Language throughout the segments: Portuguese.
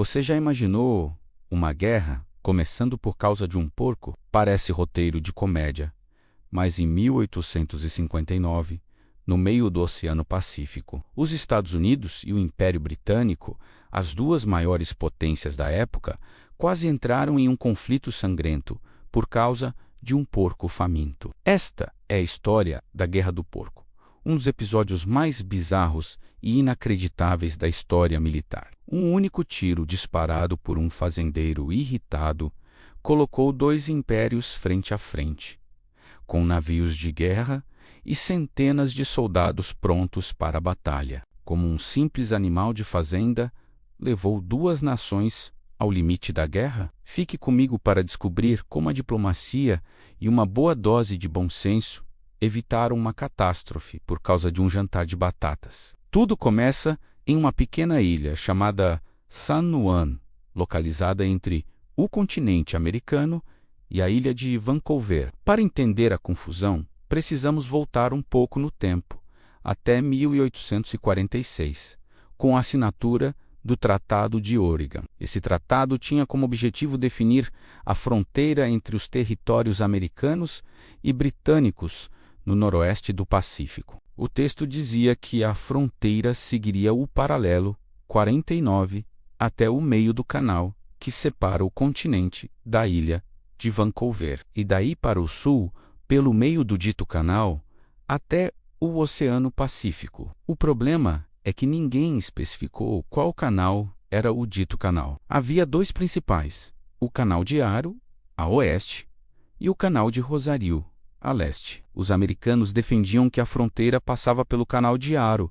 Você já imaginou uma guerra começando por causa de um porco? Parece roteiro de comédia, mas em 1859, no meio do Oceano Pacífico, os Estados Unidos e o Império Britânico, as duas maiores potências da época, quase entraram em um conflito sangrento por causa de um porco faminto. Esta é a história da Guerra do Porco, um dos episódios mais bizarros e inacreditáveis da história militar. Um único tiro disparado por um fazendeiro irritado colocou dois impérios frente a frente, com navios de guerra e centenas de soldados prontos para a batalha. Como um simples animal de fazenda, levou duas nações ao limite da guerra? Fique comigo para descobrir como a diplomacia e uma boa dose de bom senso evitaram uma catástrofe por causa de um jantar de batatas. Tudo começa em uma pequena ilha chamada San Juan, localizada entre o continente americano e a ilha de Vancouver. Para entender a confusão, precisamos voltar um pouco no tempo, até 1846, com a assinatura do Tratado de Oregon. Esse tratado tinha como objetivo definir a fronteira entre os territórios americanos e britânicos no noroeste do Pacífico. O texto dizia que a fronteira seguiria o paralelo 49 até o meio do canal que separa o continente da ilha de Vancouver, e daí para o sul, pelo meio do dito canal, até o Oceano Pacífico. O problema é que ninguém especificou qual canal era o dito canal. Havia dois principais, o Canal de Aro, a oeste, e o Canal de Rosario, a leste. Os americanos defendiam que a fronteira passava pelo Canal de Aro,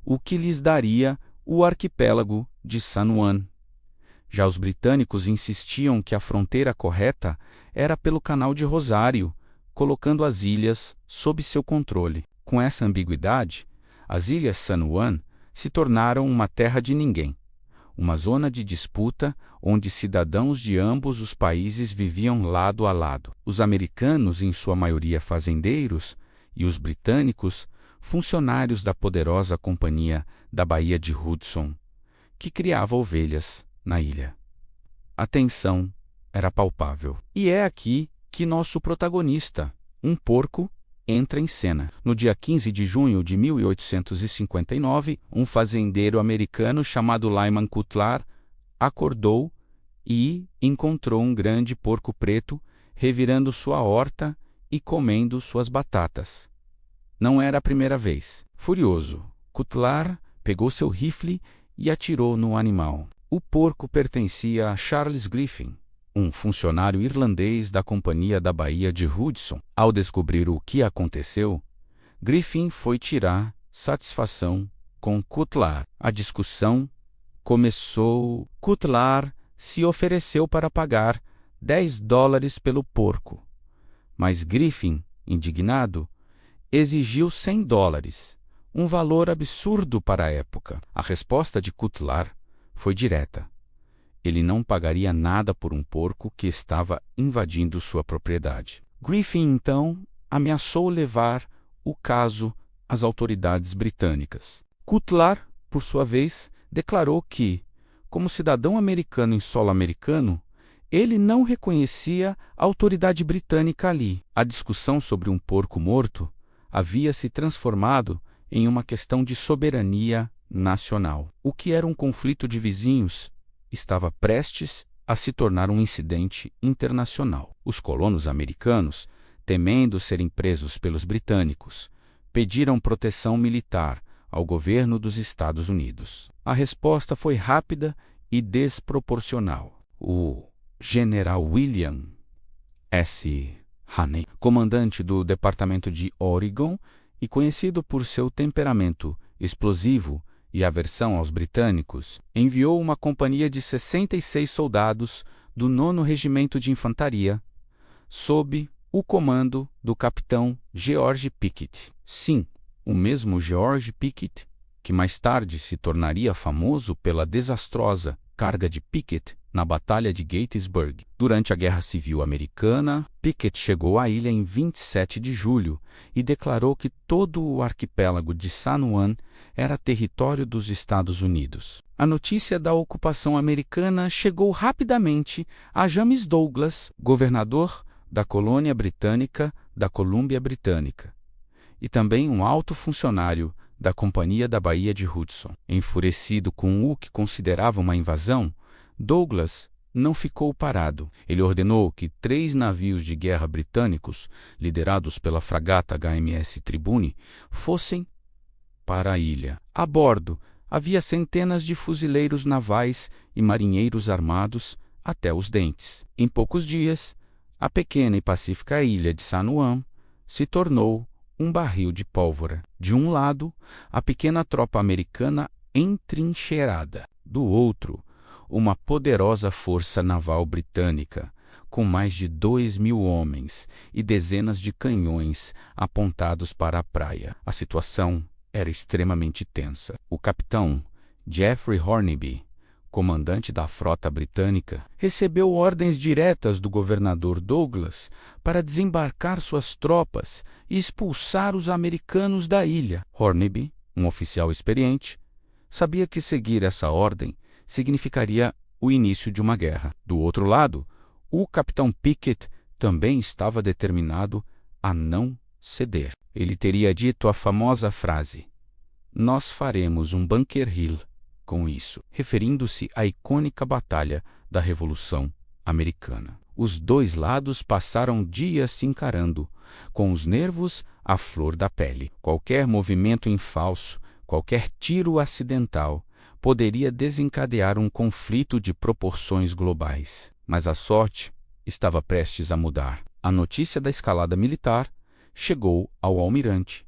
o que lhes daria o arquipélago de San Juan. Já os britânicos insistiam que a fronteira correta era pelo Canal de Rosário, colocando as ilhas sob seu controle. Com essa ambiguidade, as ilhas San Juan se tornaram uma terra de ninguém, uma zona de disputa onde cidadãos de ambos os países viviam lado a lado. Os americanos, em sua maioria fazendeiros, e os britânicos, funcionários da poderosa Companhia da Baía de Hudson, que criava ovelhas na ilha. A tensão era palpável. E é aqui que nosso protagonista, um porco, entra em cena. No dia 15 de junho de 1859, um fazendeiro americano chamado Lyman Cutlar acordou e encontrou um grande porco preto revirando sua horta e comendo suas batatas. Não era a primeira vez. Furioso, Cutlar pegou seu rifle e atirou no animal. O porco pertencia a Charles Griffin, um funcionário irlandês da Companhia da Baía de Hudson. Ao descobrir o que aconteceu, Griffin foi tirar satisfação com Cutlar. A discussão começou. Cutlar se ofereceu para pagar $10 pelo porco, mas Griffin, indignado, exigiu $100, um valor absurdo para a época. A resposta de Cutlar foi direta. Ele não pagaria nada por um porco que estava invadindo sua propriedade. Griffin, então, ameaçou levar o caso às autoridades britânicas. Cutlar, por sua vez, declarou que, como cidadão americano em solo americano, ele não reconhecia a autoridade britânica ali. A discussão sobre um porco morto havia se transformado em uma questão de soberania nacional. O que era um conflito de vizinhos estava prestes a se tornar um incidente internacional. Os colonos americanos, temendo serem presos pelos britânicos, pediram proteção militar ao governo dos Estados Unidos. A resposta foi rápida e desproporcional. O general William S. Haney, comandante do Departamento de Oregon e conhecido por seu temperamento explosivo e aversão aos britânicos, enviou uma companhia de 66 soldados do 9º Regimento de Infantaria, sob o comando do capitão George Pickett. Sim, o mesmo George Pickett, que mais tarde se tornaria famoso pela desastrosa carga de Pickett na Batalha de Gettysburg. Durante a Guerra Civil Americana, Pickett chegou à ilha em 27 de julho e declarou que todo o arquipélago de San Juan era território dos Estados Unidos. A notícia da ocupação americana chegou rapidamente a James Douglas, governador da colônia britânica da Colômbia Britânica, e também um alto funcionário da Companhia da Baía de Hudson. Enfurecido com o que considerava uma invasão, Douglas não ficou parado. Ele ordenou que 3 navios de guerra britânicos, liderados pela fragata HMS Tribune, fossem para a ilha. A bordo, havia centenas de fuzileiros navais e marinheiros armados até os dentes. Em poucos dias, a pequena e pacífica ilha de San Juan se tornou um barril de pólvora. De um lado, a pequena tropa americana entrincheirada. Do outro, uma poderosa força naval britânica, com mais de 2.000 homens e dezenas de canhões apontados para a praia. A situação era extremamente tensa. O capitão Geoffrey Hornby, comandante da frota britânica, recebeu ordens diretas do governador Douglas para desembarcar suas tropas e expulsar os americanos da ilha. Hornby, um oficial experiente, sabia que seguir essa ordem significaria o início de uma guerra. Do outro lado, o capitão Pickett também estava determinado a não ceder. Ele teria dito a famosa frase: "Nós faremos um Bunker Hill com isso", referindo-se à icônica batalha da Revolução Americana. Os dois lados passaram dias se encarando, com os nervos à flor da pele. Qualquer movimento em falso, qualquer tiro acidental, poderia desencadear um conflito de proporções globais. Mas a sorte estava prestes a mudar. A notícia da escalada militar chegou ao almirante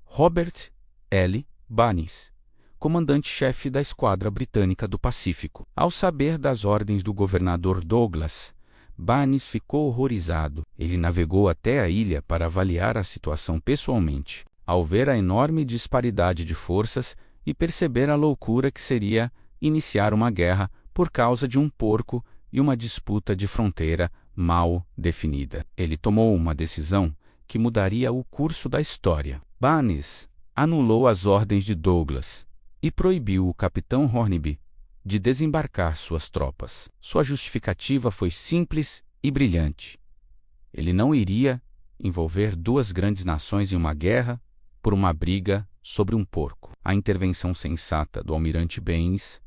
Robert L. Barnes, comandante-chefe da Esquadra Britânica do Pacífico. Ao saber das ordens do governador Douglas, Barnes ficou horrorizado. Ele navegou até a ilha para avaliar a situação pessoalmente. Ao ver a enorme disparidade de forças e perceber a loucura que seria iniciar uma guerra por causa de um porco e uma disputa de fronteira mal definida, ele tomou uma decisão que mudaria o curso da história. Barnes anulou as ordens de Douglas e proibiu o capitão Hornby de desembarcar suas tropas. Sua justificativa foi simples e brilhante. Ele não iria envolver 2 grandes nações em uma guerra por uma briga sobre um porco. A intervenção sensata do almirante Barnes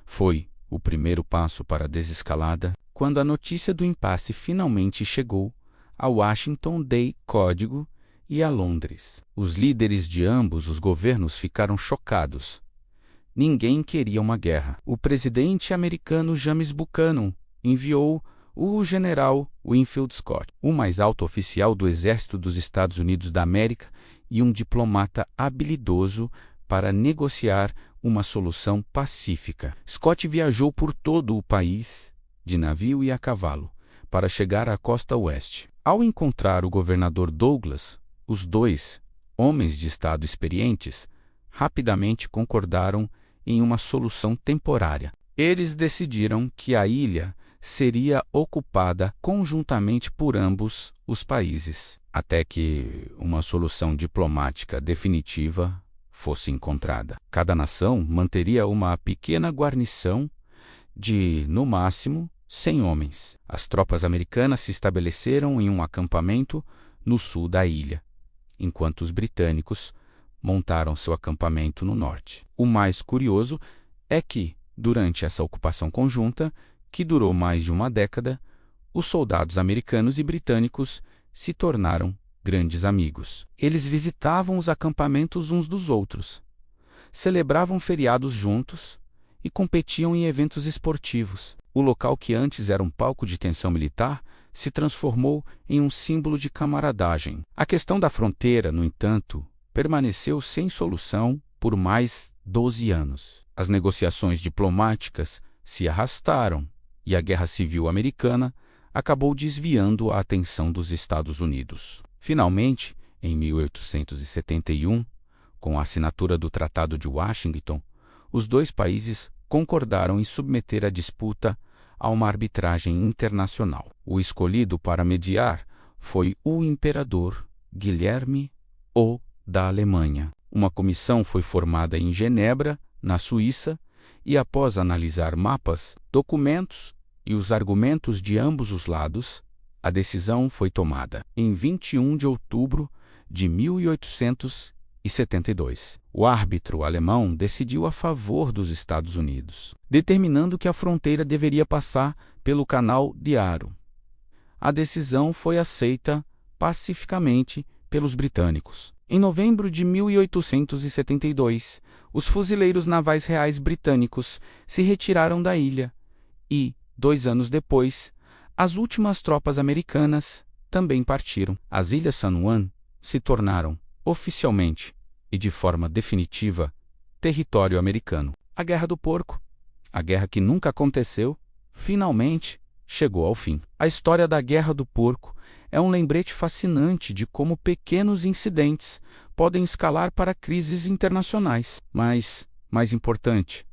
foi o primeiro passo para a desescalada. Quando a notícia do impasse finalmente chegou a Washington D. Código e a Londres, os líderes de ambos os governos ficaram chocados. Ninguém queria uma guerra. O presidente americano James Buchanan enviou o general Winfield Scott, o mais alto oficial do Exército dos Estados Unidos da América e um diplomata habilidoso, para negociar uma solução pacífica. Scott viajou por todo o país, de navio e a cavalo, para chegar à costa oeste. Ao encontrar o governador Douglas, os 2, homens de estado experientes, rapidamente concordaram em uma solução temporária. Eles decidiram que a ilha seria ocupada conjuntamente por ambos os países, até que uma solução diplomática definitiva fosse encontrada. Cada nação manteria uma pequena guarnição de, no máximo, 100 homens. As tropas americanas se estabeleceram em um acampamento no sul da ilha, enquanto os britânicos montaram seu acampamento no norte. O mais curioso é que, durante essa ocupação conjunta, que durou mais de uma década, os soldados americanos e britânicos se tornaram grandes amigos. Eles visitavam os acampamentos uns dos outros, celebravam feriados juntos e competiam em eventos esportivos. O local que antes era um palco de tensão militar se transformou em um símbolo de camaradagem. A questão da fronteira, no entanto, permaneceu sem solução por mais 12 anos. As negociações diplomáticas se arrastaram e a Guerra Civil Americana acabou desviando a atenção dos Estados Unidos. Finalmente, em 1871, com a assinatura do Tratado de Washington, os 2 países concordaram em submeter a disputa a uma arbitragem internacional. O escolhido para mediar foi o imperador Guilherme I da Alemanha. Uma comissão foi formada em Genebra, na Suíça, e após analisar mapas, documentos e os argumentos de ambos os lados, a decisão foi tomada. Em 21 de outubro de 1872, o árbitro alemão decidiu a favor dos Estados Unidos, determinando que a fronteira deveria passar pelo Canal de Aru. A decisão foi aceita pacificamente pelos britânicos. Em novembro de 1872, os fuzileiros navais reais britânicos se retiraram da ilha e, 2 anos depois, as últimas tropas americanas também partiram. As Ilhas San Juan se tornaram, oficialmente e de forma definitiva, território americano. A Guerra do Porco, a guerra que nunca aconteceu, finalmente chegou ao fim. A história da Guerra do Porco é um lembrete fascinante de como pequenos incidentes podem escalar para crises internacionais. Mas, mais importante,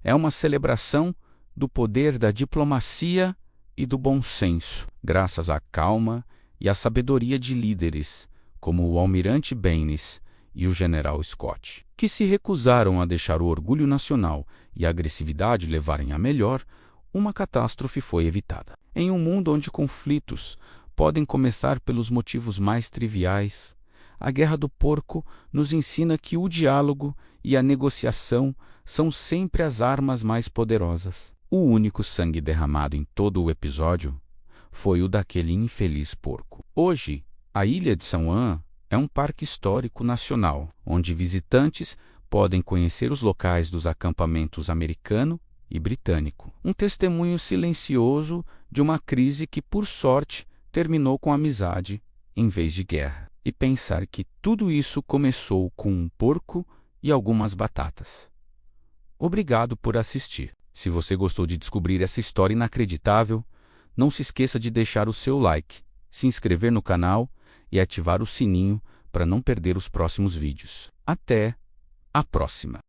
é uma celebração do poder da diplomacia e do bom senso, graças à calma e à sabedoria de líderes como o almirante Baynes e o general Scott, que se recusaram a deixar o orgulho nacional e a agressividade levarem a melhor. Uma catástrofe foi evitada. Em um mundo onde conflitos podem começar pelos motivos mais triviais, a Guerra do Porco nos ensina que o diálogo e a negociação são sempre as armas mais poderosas. O único sangue derramado em todo o episódio foi o daquele infeliz porco. Hoje, a Ilha de San Juan é um parque histórico nacional, onde visitantes podem conhecer os locais dos acampamentos americano e britânico. Um testemunho silencioso de uma crise que, por sorte, terminou com amizade em vez de guerra. E pensar que tudo isso começou com um porco e algumas batatas. Obrigado por assistir. Se você gostou de descobrir essa história inacreditável, não se esqueça de deixar o seu like, se inscrever no canal e ativar o sininho para não perder os próximos vídeos. Até a próxima!